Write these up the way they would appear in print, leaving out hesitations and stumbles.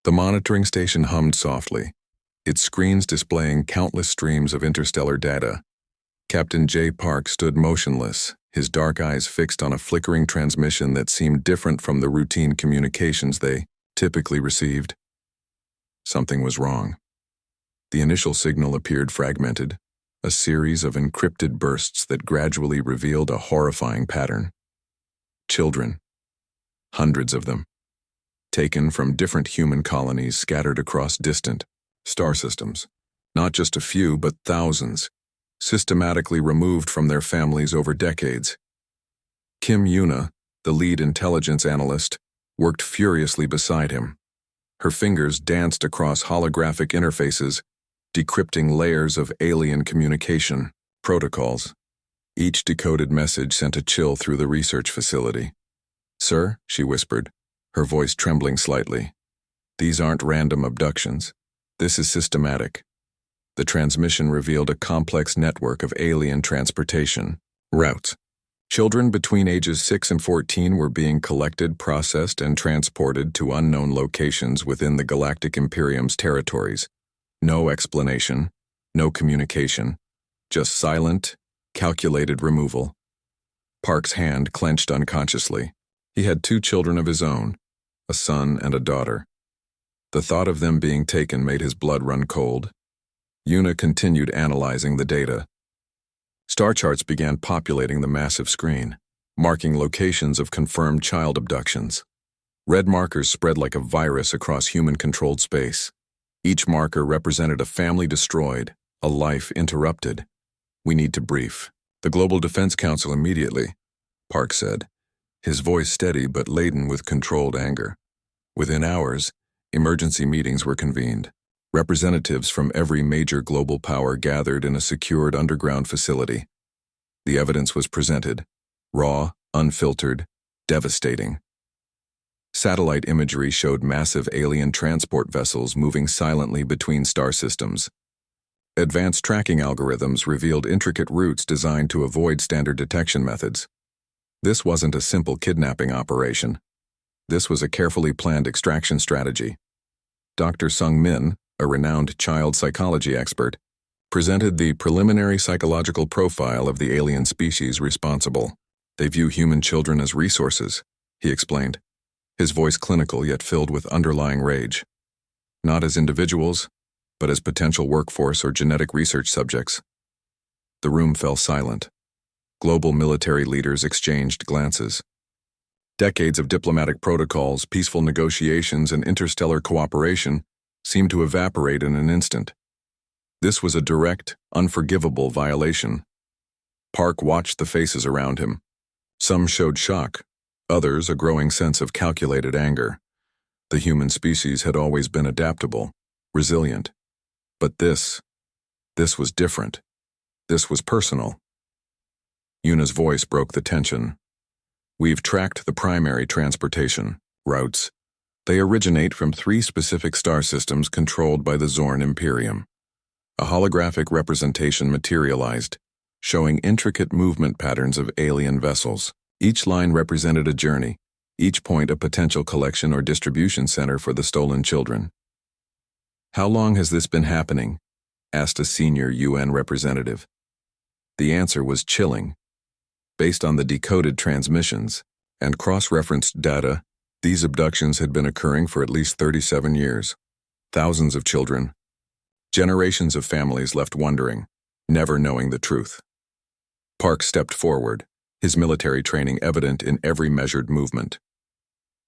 The monitoring station hummed softly, its screens displaying countless streams of interstellar data. Captain J. Park stood motionless, his dark eyes fixed on a flickering transmission that seemed different from the routine communications they typically received. Something was wrong. The initial signal appeared fragmented, a series of encrypted bursts that gradually revealed a horrifying pattern. Children, hundreds of them, taken from different human colonies scattered across distant star systems. Not just a few, but thousands, systematically removed from their families over decades. Kim Yuna, the lead intelligence analyst, worked furiously beside him. Her fingers danced across holographic interfaces, decrypting layers of alien communication protocols. Each decoded message sent a chill through the research facility. "Sir," she whispered, her voice trembling slightly, "these aren't random abductions. This is systematic." The transmission revealed a complex network of alien transportation routes. Children between ages 6 and 14 were being collected, processed, and transported to unknown locations within the Galactic Imperium's territories. No explanation, no communication, just silent, calculated removal. Park's hand clenched unconsciously. He had 2 children of his own, a son and a daughter. The thought of them being taken made his blood run cold. Yuna continued analyzing the data. Star charts began populating the massive screen, marking locations of confirmed child abductions. Red markers spread like a virus across human-controlled space. Each marker represented a family destroyed, a life interrupted. "We need to brief the Global Defense Council immediately," Park said, his voice steady but laden with controlled anger. Within hours, emergency meetings were convened. Representatives from every major global power gathered in a secured underground facility. The evidence was presented, raw, unfiltered, devastating. Satellite imagery showed massive alien transport vessels moving silently between star systems. Advanced tracking algorithms revealed intricate routes designed to avoid standard detection methods. This wasn't a simple kidnapping operation. This was a carefully planned extraction strategy. Dr. Sung Min, a renowned child psychology expert, presented the preliminary psychological profile of the alien species responsible. "They view human children as resources," he explained, his voice clinical yet filled with underlying rage. "Not as individuals, but as potential workforce or genetic research subjects." The room fell silent. Global military leaders exchanged glances. Decades of diplomatic protocols, peaceful negotiations, and interstellar cooperation seemed to evaporate in an instant. This was a direct, unforgivable violation. Park watched the faces around him. Some showed shock, others a growing sense of calculated anger. The human species had always been adaptable, resilient. But this was different. This was personal. Yuna's voice broke the tension. "We've tracked the primary transportation routes. They originate from 3 specific star systems controlled by the Zorn Imperium." A holographic representation materialized, showing intricate movement patterns of alien vessels. Each line represented a journey, each point a potential collection or distribution center for the stolen children. "How long has this been happening?" asked a senior UN representative. The answer was chilling. Based on the decoded transmissions and cross-referenced data, these abductions had been occurring for at least 37 years. Thousands of children. Generations of families left wondering, never knowing the truth. Park stepped forward, his military training evident in every measured movement.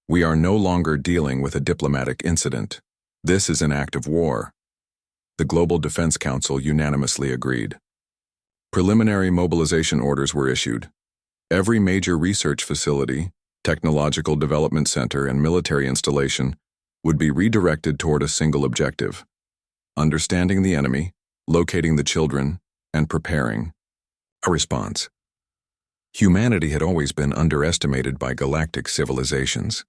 "We are no longer dealing with a diplomatic incident. This is an act of war." The Global Defense Council unanimously agreed. Preliminary mobilization orders were issued. Every major research facility, technological development center, and military installation would be redirected toward a single objective: understanding the enemy, locating the children, and preparing a response. Humanity had always been underestimated by galactic civilizations.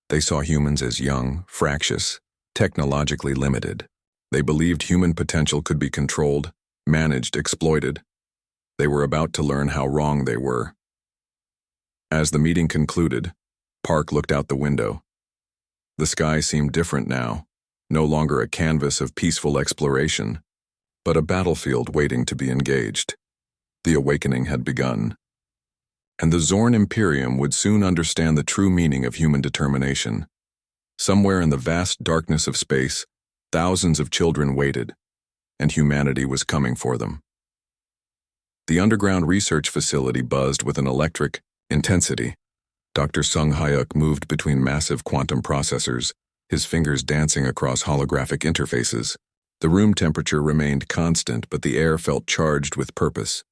They saw humans as young, fractious, technologically limited. They believed human potential could be controlled, managed, exploited. They were about to learn how wrong they were. As the meeting concluded, Park looked out the window. The sky seemed different now, no longer a canvas of peaceful exploration, but a battlefield waiting to be engaged. The awakening had begun. And the Zorn Imperium would soon understand the true meaning of human determination. Somewhere in the vast darkness of space, thousands of children waited, and humanity was coming for them. The underground research facility buzzed with an electric intensity. Dr. Sung Hyuk moved between massive quantum processors, his fingers dancing across holographic interfaces. The room temperature remained constant, but the air felt charged with purpose.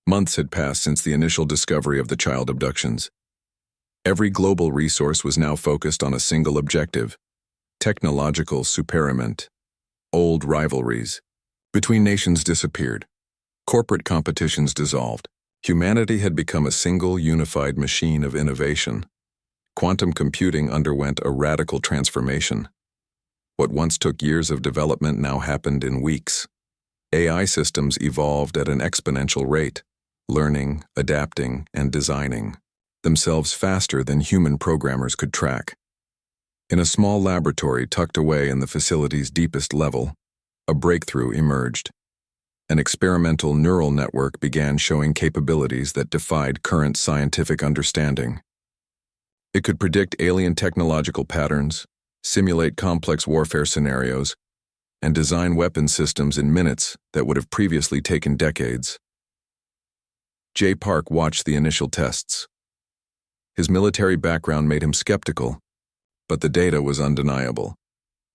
Months had passed since the initial discovery of the child abductions. Every global resource was now focused on a single objective: technological superament. Old rivalries between nations disappeared. Corporate competitions dissolved. Humanity had become a single, unified machine of innovation. Quantum computing underwent a radical transformation. What once took years of development now happened in weeks. AI systems evolved at an exponential rate, learning, adapting, and designing themselves faster than human programmers could track. In a small laboratory tucked away in the facility's deepest level, a breakthrough emerged. An experimental neural network began showing capabilities that defied current scientific understanding. It could predict alien technological patterns, simulate complex warfare scenarios, and design weapon systems in minutes that would have previously taken decades. Jay Park watched the initial tests. His military background made him skeptical, but the data was undeniable.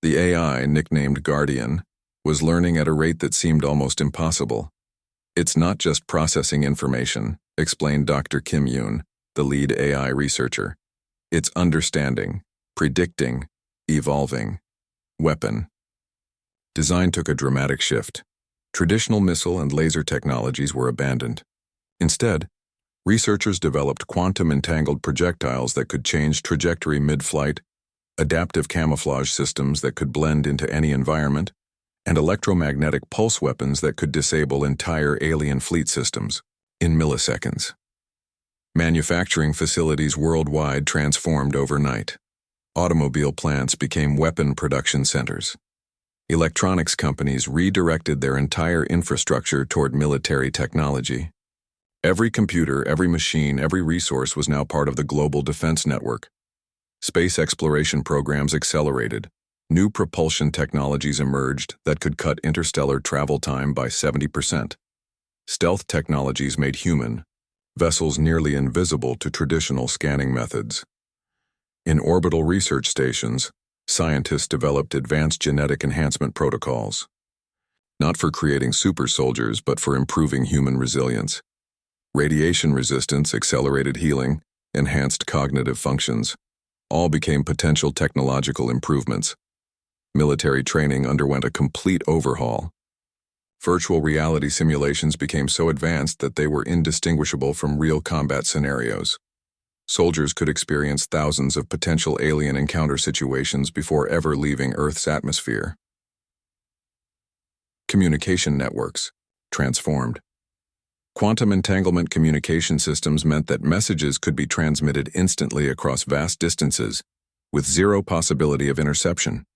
The AI, nicknamed Guardian, was learning at a rate that seemed almost impossible. "It's not just processing information," explained Dr. Kim Yoon, the lead AI researcher. "It's understanding, predicting, evolving." Weapon design took a dramatic shift. Traditional missile and laser technologies were abandoned. Instead, researchers developed quantum-entangled projectiles that could change trajectory mid-flight, adaptive camouflage systems that could blend into any environment, and electromagnetic pulse weapons that could disable entire alien fleet systems in milliseconds. Manufacturing facilities worldwide transformed overnight. Automobile plants became weapon production centers. Electronics companies redirected their entire infrastructure toward military technology. Every computer, every machine, every resource was now part of the global defense network. Space exploration programs accelerated. New propulsion technologies emerged that could cut interstellar travel time by 70%. Stealth technologies made human vessels nearly invisible to traditional scanning methods. In orbital research stations, scientists developed advanced genetic enhancement protocols, not for creating super soldiers, but for improving human resilience. Radiation resistance, accelerated healing, enhanced cognitive functions, all became potential technological improvements. Military training underwent a complete overhaul. Virtual reality simulations became so advanced that they were indistinguishable from real combat scenarios. Soldiers could experience thousands of potential alien encounter situations before ever leaving Earth's atmosphere. Communication networks transformed. Quantum entanglement communication systems meant that messages could be transmitted instantly across vast distances, with zero possibility of interception.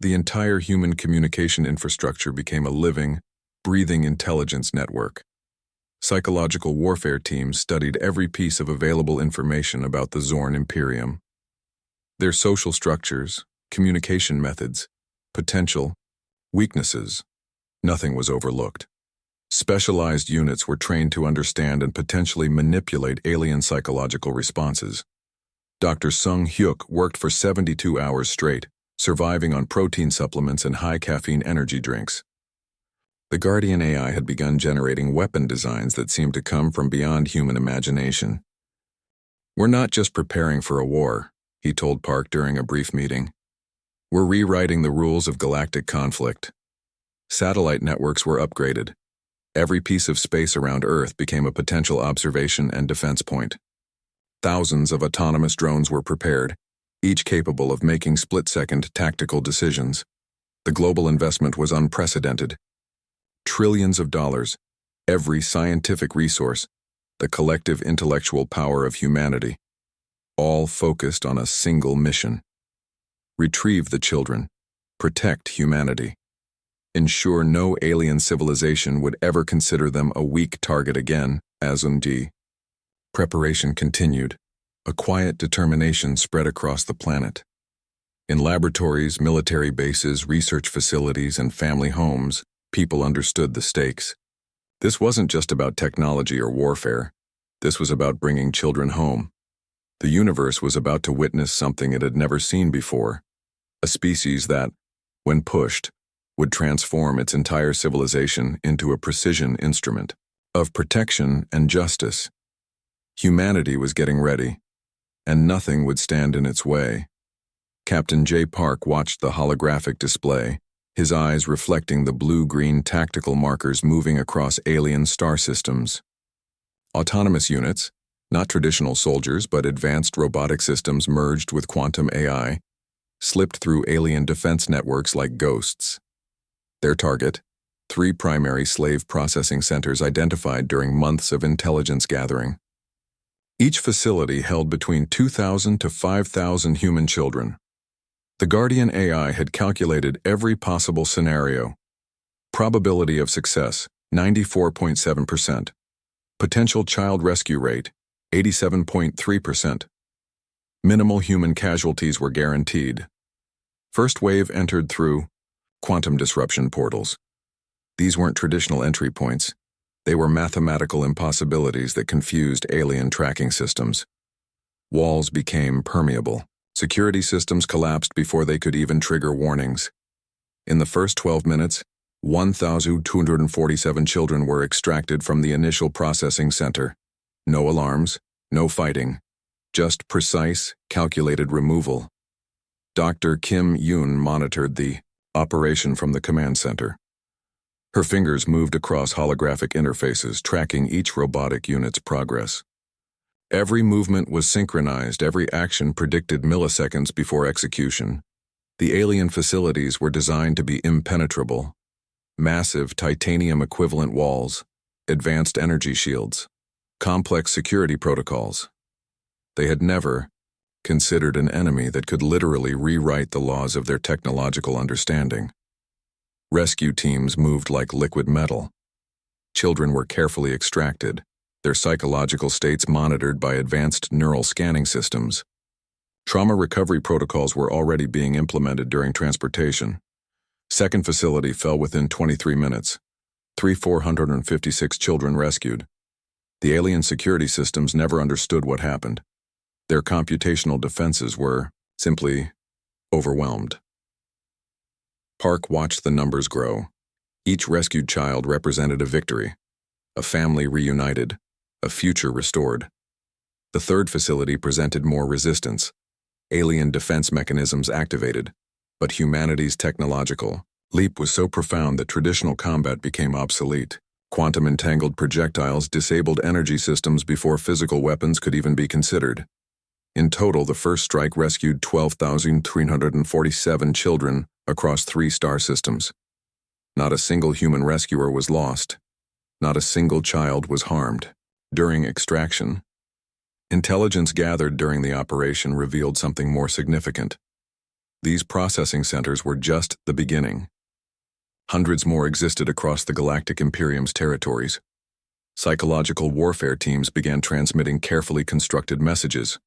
The entire human communication infrastructure became a living, breathing intelligence network. Psychological warfare teams studied every piece of available information about the Zorn Imperium. Their social structures, communication methods, potential, weaknesses, nothing was overlooked. Specialized units were trained to understand and potentially manipulate alien psychological responses. Dr. Sung Hyuk worked for 72 hours straight, surviving on protein supplements and high-caffeine energy drinks. The Guardian AI had begun generating weapon designs that seemed to come from beyond human imagination. "We're not just preparing for a war," he told Park during a brief meeting. "We're rewriting the rules of galactic conflict." Satellite networks were upgraded. Every piece of space around Earth became a potential observation and defense point. Thousands of autonomous drones were prepared, each capable of making split-second tactical decisions. The global investment was unprecedented. Trillions of dollars, every scientific resource, the collective intellectual power of humanity, all focused on a single mission. retrieve the children, protect humanity, ensure no alien civilization would ever consider them a weak target again, as undi. Preparation continued. A quiet determination spread across the planet. In laboratories, military bases, research facilities, and family homes, people understood the stakes. This wasn't just about technology or warfare. This was about bringing children home. The universe was about to witness something it had never seen before. A species that, when pushed, would transform its entire civilization into a precision instrument of protection and justice. Humanity was getting ready, and nothing would stand in its way. Captain J. Park watched the holographic display, his eyes reflecting the blue-green tactical markers moving across alien star systems. Autonomous units, not traditional soldiers but advanced robotic systems merged with quantum AI, slipped through alien defense networks like ghosts. Their target, 3 primary slave processing centers identified during months of intelligence gathering. Each facility held between 2,000 to 5,000 human children. The Guardian AI had calculated every possible scenario. Probability of success, 94.7%. Potential child rescue rate, 87.3%. Minimal human casualties were guaranteed. First wave entered through quantum disruption portals. These weren't traditional entry points. They were mathematical impossibilities that confused alien tracking systems. Walls became permeable. Security systems collapsed before they could even trigger warnings. In the first 12 minutes, 1,247 children were extracted from the initial processing center. No alarms, no fighting, just precise, calculated removal. Dr. Kim Yoon monitored the operation from the command center. Her fingers moved across holographic interfaces, tracking each robotic unit's progress. Every movement was synchronized, every action predicted milliseconds before execution. The alien facilities were designed to be impenetrable. Massive titanium-equivalent walls, advanced energy shields, complex security protocols. They had never considered an enemy that could literally rewrite the laws of their technological understanding. Rescue teams moved like liquid metal. Children were carefully extracted, their psychological states monitored by advanced neural scanning systems. Trauma recovery protocols were already being implemented during transportation. Second facility fell within 23 minutes. 456 children rescued. The alien security systems never understood what happened. Their computational defenses were simply overwhelmed. Park watched the numbers grow. Each rescued child represented a victory, a family reunited, a future restored. The third facility presented more resistance. Alien defense mechanisms activated, but humanity's technological leap was so profound that traditional combat became obsolete. Quantum-entangled projectiles disabled energy systems before physical weapons could even be considered. In total, the first strike rescued 12,347 children across 3 star systems. Not a single human rescuer was lost. Not a single child was harmed. During extraction, intelligence gathered during the operation revealed something more significant. These processing centers were just the beginning. Hundreds more existed across the Galactic Imperium's territories. Psychological warfare teams began transmitting carefully constructed messages.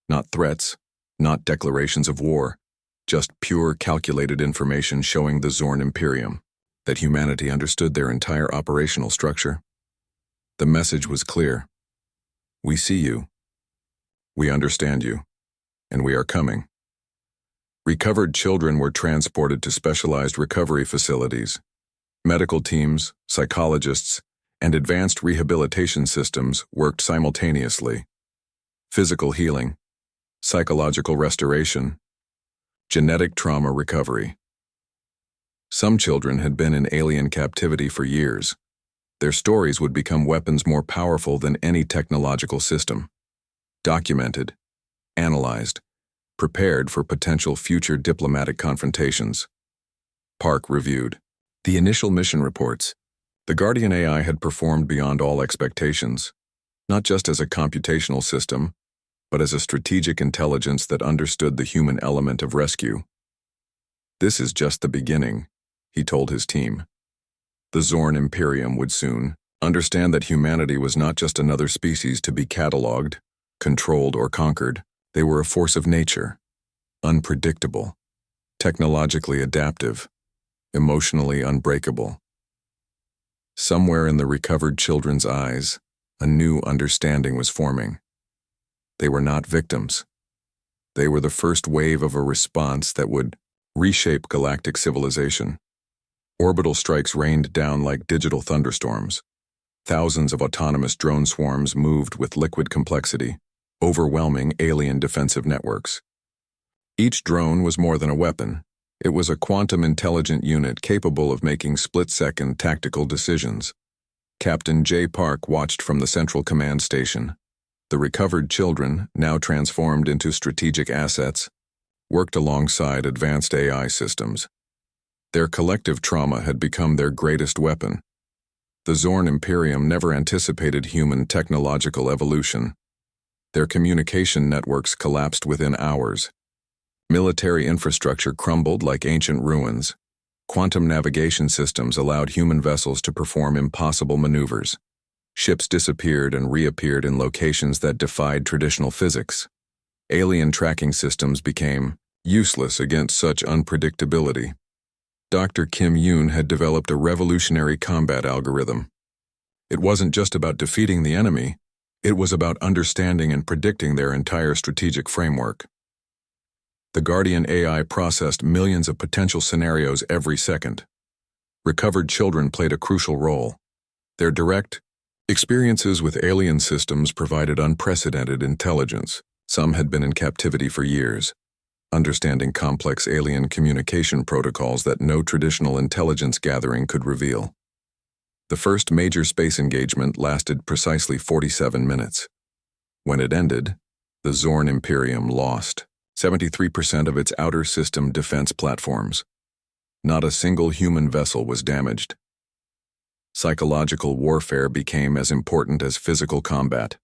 Not threats, not declarations of war, just pure calculated information showing the Zorn Imperium that humanity understood their entire operational structure. The message was clear. We see you. We understand you. And we are coming. Recovered children were transported to specialized recovery facilities. Medical teams, psychologists, and advanced rehabilitation systems worked simultaneously. Physical healing, psychological restoration, genetic trauma recovery. Some children had been in alien captivity for years. Their stories would become weapons more powerful than any technological system. Documented, analyzed, prepared for potential future diplomatic confrontations. Park reviewed the initial mission reports. The Guardian AI had performed beyond all expectations, not just as a computational system, but as a strategic intelligence that understood the human element of rescue. "This is just the beginning," he told his team. The Zorn Imperium would soon understand that humanity was not just another species to be catalogued, controlled, or conquered. They were a force of nature, unpredictable, technologically adaptive, emotionally unbreakable. Somewhere in the recovered children's eyes, a new understanding was forming. They were not victims. They were the first wave of a response that would reshape galactic civilization. Orbital strikes rained down like digital thunderstorms. Thousands of autonomous drone swarms moved with liquid complexity, overwhelming alien defensive networks. Each drone was more than a weapon. It was a quantum intelligent unit capable of making split-second tactical decisions. Captain J. Park watched from the central command station. The recovered children, now transformed into strategic assets, worked alongside advanced AI systems. Their collective trauma had become their greatest weapon. The Zorn Imperium never anticipated human technological evolution. Their communication networks collapsed within hours. Military infrastructure crumbled like ancient ruins. Quantum navigation systems allowed human vessels to perform impossible maneuvers. Ships disappeared and reappeared in locations that defied traditional physics. Alien tracking systems became useless against such unpredictability. Dr. Kim Yoon had developed a revolutionary combat algorithm. It wasn't just about defeating the enemy, it was about understanding and predicting their entire strategic framework. The Guardian AI processed millions of potential scenarios every second. Recovered children played a crucial role. Their direct experiences with alien systems provided unprecedented intelligence. Some had been in captivity for years, understanding complex alien communication protocols that no traditional intelligence gathering could reveal. The first major space engagement lasted precisely 47 minutes. When it ended, the Zorn Imperium lost 73% of its outer system defense platforms. Not a single human vessel was damaged. Psychological warfare became as important as physical combat.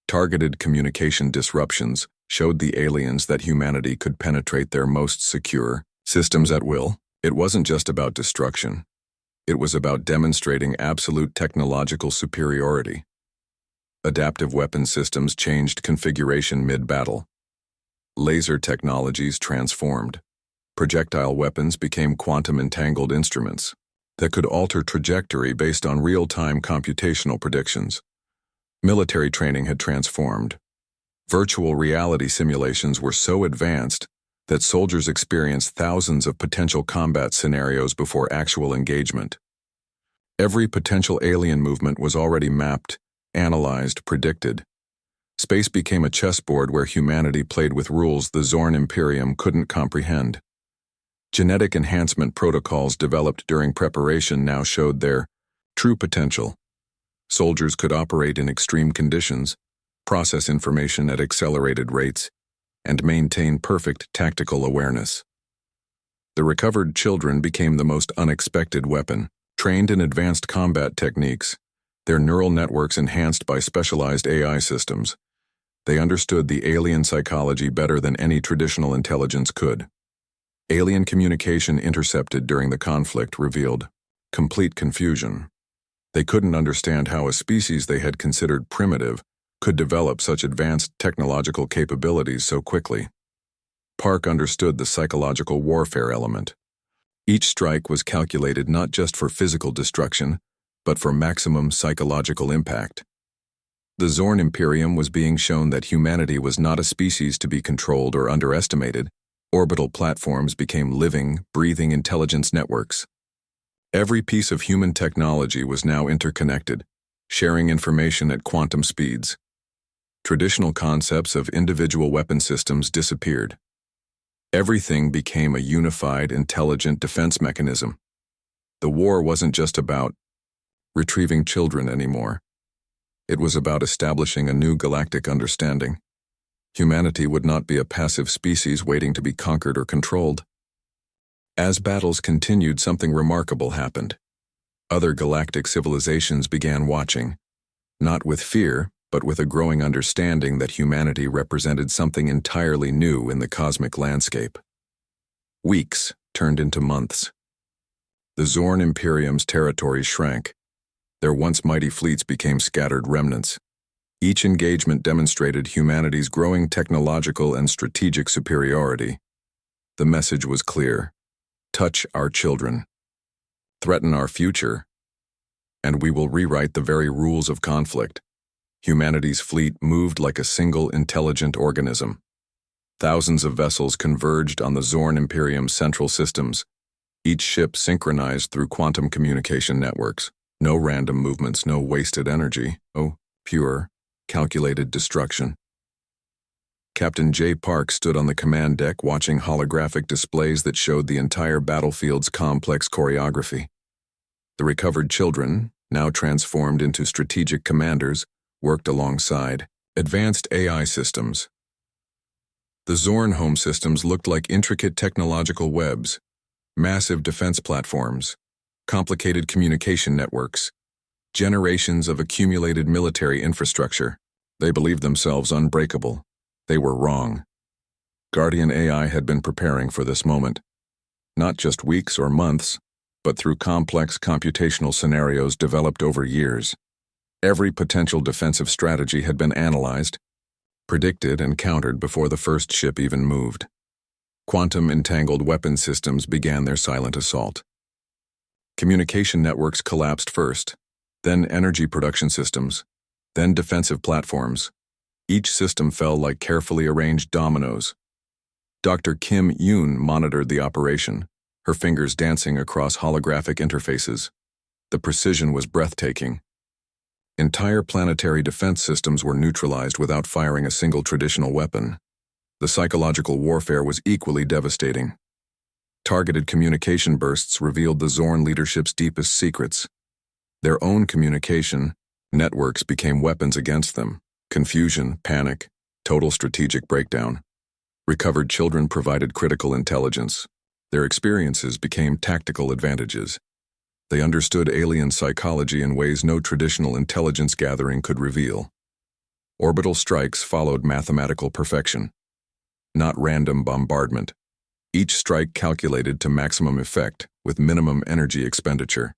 Targeted communication disruptions showed the aliens that humanity could penetrate their most secure systems at will. It wasn't just about destruction. It was about demonstrating absolute technological superiority. Adaptive weapon systems changed configuration mid-battle. Laser technologies transformed. Projectile weapons became quantum-entangled instruments that could alter trajectory based on real-time computational predictions. Military training had transformed. Virtual reality simulations were so advanced that soldiers experienced thousands of potential combat scenarios before actual engagement. Every potential alien movement was already mapped, analyzed, predicted. Space became a chessboard where humanity played with rules the Zorn Imperium couldn't comprehend. Genetic enhancement protocols developed during preparation now showed their true potential. Soldiers could operate in extreme conditions, process information at accelerated rates, and maintain perfect tactical awareness. The recovered children became the most unexpected weapon. Trained in advanced combat techniques, their neural networks enhanced by specialized AI systems, they understood the alien psychology better than any traditional intelligence could. Alien communication intercepted during the conflict revealed complete confusion. They couldn't understand how a species they had considered primitive could develop such advanced technological capabilities so quickly. Park understood the psychological warfare element. Each strike was calculated not just for physical destruction, but for maximum psychological impact. The Zorn Imperium was being shown that humanity was not a species to be controlled or underestimated. Orbital platforms became living, breathing intelligence networks. Every piece of human technology was now interconnected, sharing information at quantum speeds. Traditional concepts of individual weapon systems disappeared. Everything became a unified, intelligent defense mechanism. The war wasn't just about retrieving children anymore. It was about establishing a new galactic understanding. Humanity would not be a passive species waiting to be conquered or controlled. As battles continued, something remarkable happened. Other galactic civilizations began watching, not with fear, but with a growing understanding that humanity represented something entirely new in the cosmic landscape. Weeks, turned into months. The Zorn Imperium's territories shrank. Their once mighty fleets became scattered remnants. Each engagement demonstrated humanity's growing technological and strategic superiority. The message was clear: touch our children, threaten our future, and we will rewrite the very rules of conflict. Humanity's fleet moved like a single intelligent organism. Thousands of vessels converged on the Zorn Imperium's central systems, each ship synchronized through quantum communication networks. No random movements, no wasted energy. Oh, pure, calculated destruction. Captain J. Park stood on the command deck watching holographic displays that showed the entire battlefield's complex choreography. The recovered children, now transformed into strategic commanders, worked alongside advanced AI systems. The Zorn home systems looked like intricate technological webs, massive defense platforms, complicated communication networks, generations of accumulated military infrastructure. They believed themselves unbreakable. They were wrong. Guardian AI had been preparing for this moment, not just weeks or months, but through complex computational scenarios developed over years. Every potential defensive strategy had been analyzed, predicted, and countered before the first ship even moved. Quantum-entangled weapon systems began their silent assault. Communication networks collapsed first, then energy production systems, then defensive platforms. Each system fell like carefully arranged dominoes. Dr. Kim Yoon monitored the operation, her fingers dancing across holographic interfaces. The precision was breathtaking. Entire planetary defense systems were neutralized without firing a single traditional weapon. The psychological warfare was equally devastating. Targeted communication bursts revealed the Zorn leadership's deepest secrets. Their own communication networks became weapons against them. Confusion, panic, total strategic breakdown. Recovered children provided critical intelligence. Their experiences became tactical advantages. They understood alien psychology in ways no traditional intelligence gathering could reveal. Orbital strikes followed mathematical perfection, not random bombardment. Each strike calculated to maximum effect with minimum energy expenditure.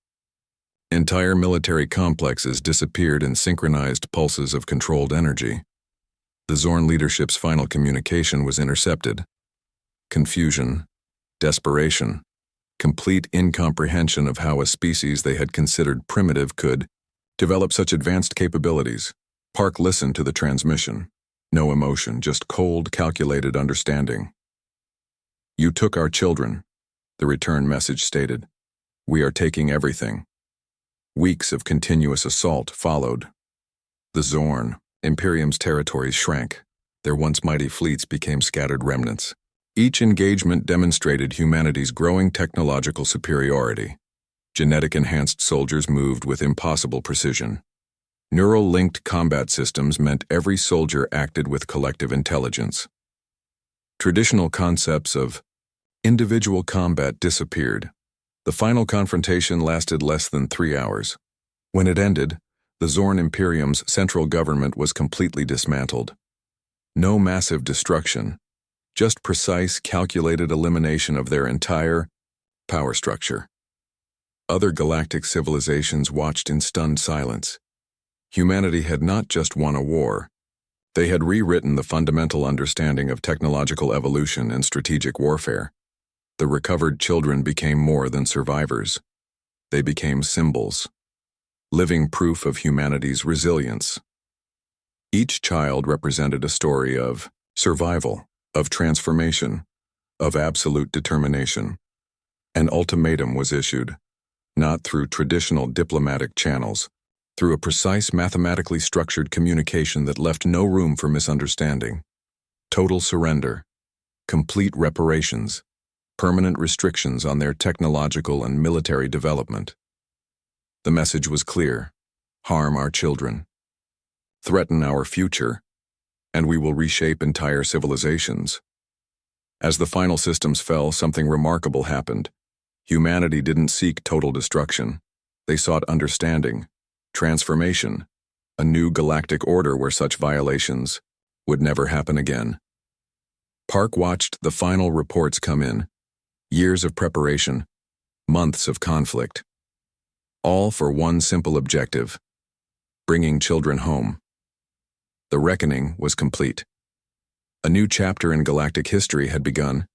Entire military complexes disappeared in synchronized pulses of controlled energy. The Zorn leadership's final communication was intercepted. Confusion, desperation, complete incomprehension of how a species they had considered primitive could develop such advanced capabilities. Park listened to the transmission. No emotion, just cold, calculated understanding. "You took our children," the return message stated. "We are taking everything." Weeks of continuous assault followed. The Zorn Imperium's territories shrank. Their once mighty fleets became scattered remnants. Each engagement demonstrated humanity's growing technological superiority. Genetic-enhanced soldiers moved with impossible precision. Neural-linked combat systems meant every soldier acted with collective intelligence. Traditional concepts of individual combat disappeared. The final confrontation lasted less than 3 hours. When it ended, the Zorn Imperium's central government was completely dismantled. No massive destruction, just precise, calculated elimination of their entire power structure. Other galactic civilizations watched in stunned silence. Humanity had not just won a war. They had rewritten the fundamental understanding of technological evolution and strategic warfare. The recovered children became more than survivors. They became symbols, living proof of humanity's resilience. Each child represented a story of survival, of transformation, of absolute determination. An ultimatum was issued, not through traditional diplomatic channels, through a precise mathematically structured communication that left no room for misunderstanding. Total surrender, complete reparations, permanent restrictions on their technological and military development. The message was clear: harm our children, threaten our future, and we will reshape entire civilizations. As the final systems fell, something remarkable happened. Humanity didn't seek total destruction. They sought understanding, transformation, a new galactic order where such violations would never happen again. Park watched the final reports come in. Years of preparation, months of conflict, all for one simple objective: bringing children home. The reckoning was complete. A new chapter in galactic history had begun,